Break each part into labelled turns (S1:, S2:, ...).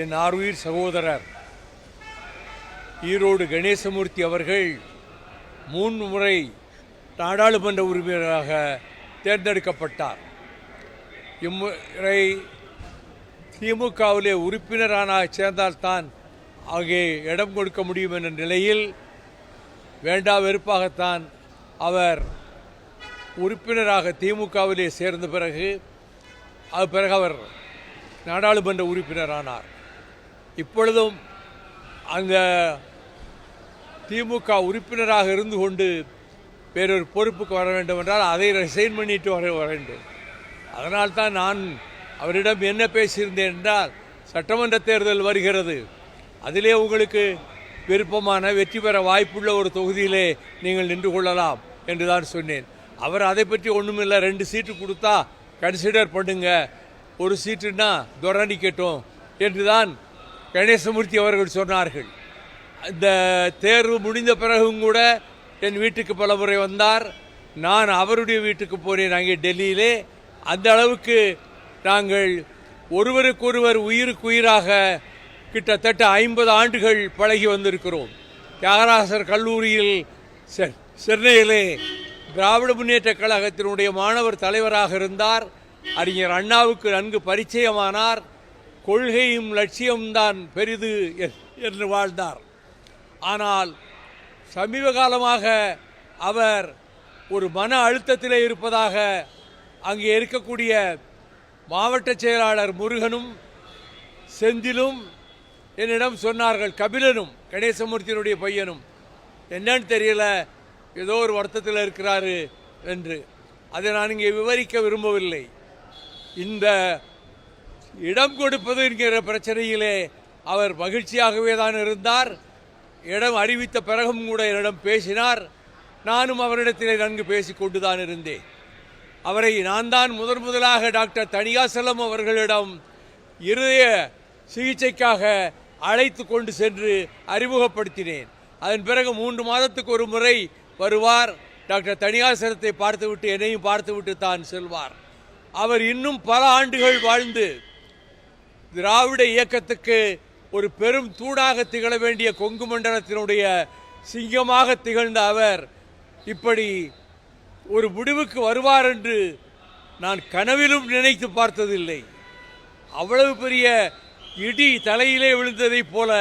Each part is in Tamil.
S1: என் ஆருயிர் சகோதரர் ஈரோடு கணேசமூர்த்தி அவர்கள் 3 முறை நாடாளுமன்ற உறுப்பினராக தேர்ந்தெடுக்கப்பட்டார். இம்முறை திமுகவிலே உறுப்பினரான சேர்ந்தால்தான் அங்கே இடம் கொடுக்க முடியும் என்ற நிலையில் வேண்டா வெறுப்பாகத்தான் அவர் உறுப்பினராக திமுகவிலே சேர்ந்த பிறகு அவர் நாடாளுமன்ற உறுப்பினரானார். இப்பொழுதும் அந்த திமுக உறுப்பினராக இருந்து கொண்டு வேறொரு பொறுப்புக்கு வர வேண்டும் என்றால் அதை ரிசைன் பண்ணிட்டு வர வேண்டும். அதனால்தான் நான் அவரிடம் என்ன பேசியிருந்தேன் என்றால், சட்டமன்ற தேர்தல் வருகிறது, அதிலே உங்களுக்கு விருப்பமான வெற்றி பெற வாய்ப்புள்ள ஒரு தொகுதியிலே நீங்கள் நின்று கொள்ளலாம் என்று தான் சொன்னேன். அவர் அதை பற்றி ஒன்றுமில்லை, 2 சீட்டு கொடுத்தா கன்சிடர் பண்ணுங்க, 1 சீட்டுன்னா துரணிக்கட்டும் என்று தான் கணேசமூர்த்தி அவர்கள் சொன்னார்கள். இந்த தேர்வு முடிந்த பிறகும் கூட என் வீட்டுக்கு பல முறை வந்தார். நான் அவருடைய வீட்டுக்கு போனேன் அங்கே டெல்லியிலே. அந்த அளவுக்கு நாங்கள் ஒருவருக்கொருவர் உயிருக்குயிராக கிட்டத்தட்ட 50 ஆண்டுகள் பழகி வந்திருக்கிறோம். தியாகராசர் கல்லூரியில் சென்னையிலே திராவிட முன்னேற்ற கழகத்தினுடைய மாணவர் தலைவராக இருந்தார். அறிஞர் அண்ணாவுக்கு நன்கு பரிச்சயமானார். கொள்கையும் லட்சியம்தான் பெரிது என்று வாழ்ந்தார். ஆனால் சமீப காலமாக அவர் ஒரு மன அழுத்தத்திலே இருப்பதாக அங்கே இருக்கக்கூடிய மாவட்ட செயலாளர் முருகனும் செந்திலும் என்னிடம் சொன்னார்கள். கபிலனும் கணேசமூர்த்தியினுடைய பையனும் என்னன்னு தெரியல, ஏதோ ஒரு வருத்தத்தில் இருக்கிறாரு என்று. அதை நான் இங்கே விவரிக்க விரும்பவில்லை. இந்த இடம் கொடுப்பது என்கிற பிரச்சனையிலே அவர் மகிழ்ச்சியாகவே தான் இருந்தார். இடம் அறிவித்த பிறகும் கூட என்னிடம் பேசினார். நானும் அவரிடத்திலே நன்கு பேசிக்கொண்டு தான் இருந்தேன். அவரை நான் தான் முதலாக டாக்டர் தணிகாசலம் அவர்களிடம் இருதய சிகிச்சைக்காக அழைத்து கொண்டு சென்று அறிமுகப்படுத்தினேன். அதன் பிறகு 3 மாதத்துக்கு ஒரு முறை வருவார். டாக்டர் தணிகாசலத்தை பார்த்துவிட்டு என்னையும் பார்த்துவிட்டு தான் செல்வார். அவர் இன்னும் பல ஆண்டுகள் வாழ்ந்து திராவிட இயக்கத்துக்கு ஒரு பெரும் தூணாக திகழ வேண்டிய கொங்கு மண்டலத்தினுடைய சிங்கமாக திகழ்ந்த அவர் இப்படி ஒரு முடிவுக்கு வருவார் என்று நான் கனவிலும் நினைத்து பார்த்ததில்லை. அவ்வளவு பெரிய இடி தலையிலே விழுந்ததைப் போல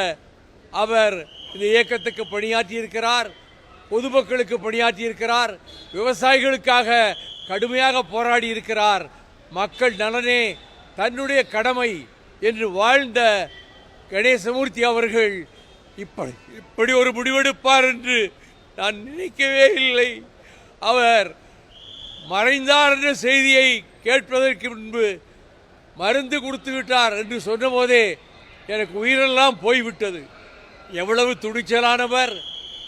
S1: அவர் இந்த இயக்கத்துக்கு பணியாற்றியிருக்கிறார், பொதுமக்களுக்கு பணியாற்றியிருக்கிறார், விவசாயிகளுக்காக கடுமையாக போராடி இருக்கிறார். மக்கள் நலனே தன்னுடைய கடமை என்று வாழ்ந்த கணேசமூர்த்தி அவர்கள் இப்படி ஒரு முடிவெடுப்பார் என்று நான் நினைக்கவே இல்லை. அவர் மறைந்தார் என்ற செய்தியை கேட்பதற்கு முன்பு மருந்து கொடுத்து விட்டார் என்று சொன்னபோதே எனக்கு உயிரெல்லாம் போய்விட்டது. எவ்வளவு துணிச்சலானவர்,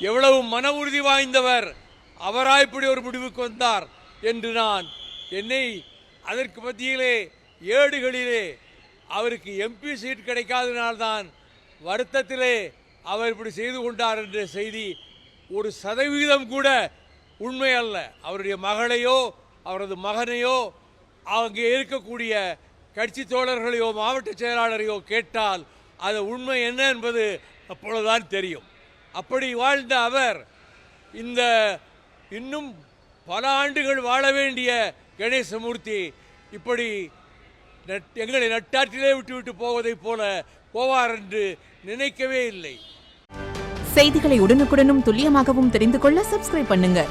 S1: எவ்வளவு மன உறுதி வாய்ந்தவர், அவராய் இப்படி ஒரு முடிவுக்கு வந்தார் என்று நான் என்னை அதற்கு மத்தியிலே ஏடுகளிலே அவருக்கு எம்பி சீட் கிடைக்காதனால்தான் வருத்தத்திலே அவர் இப்படி செய்து கொண்டார் என்ற செய்தி 1% கூட உண்மை அல்ல. அவருடைய மகளையோ அவரது மகனையோ அங்கே இருக்கக்கூடிய கட்சி தோழர்களையோ மாவட்ட செயலாளரையோ கேட்டால் அது உண்மை என்ன என்பது அப்பொழுதுதான் தெரியும். அப்படி வாழ்ந்த அவர் இந்த இன்னும் பல ஆண்டுகள் வாழ வேண்டிய கணேசமூர்த்தி இப்படி எங்களை நட்டாற்றிலே விட்டுவிட்டு போவதைப் போல போவார் என்று நினைக்கவே இல்லை.
S2: செய்திகளை உடனுக்குடனும் துல்லியமாகவும் தெரிந்து கொள்ள சப்ஸ்கிரைப் பண்ணுங்க.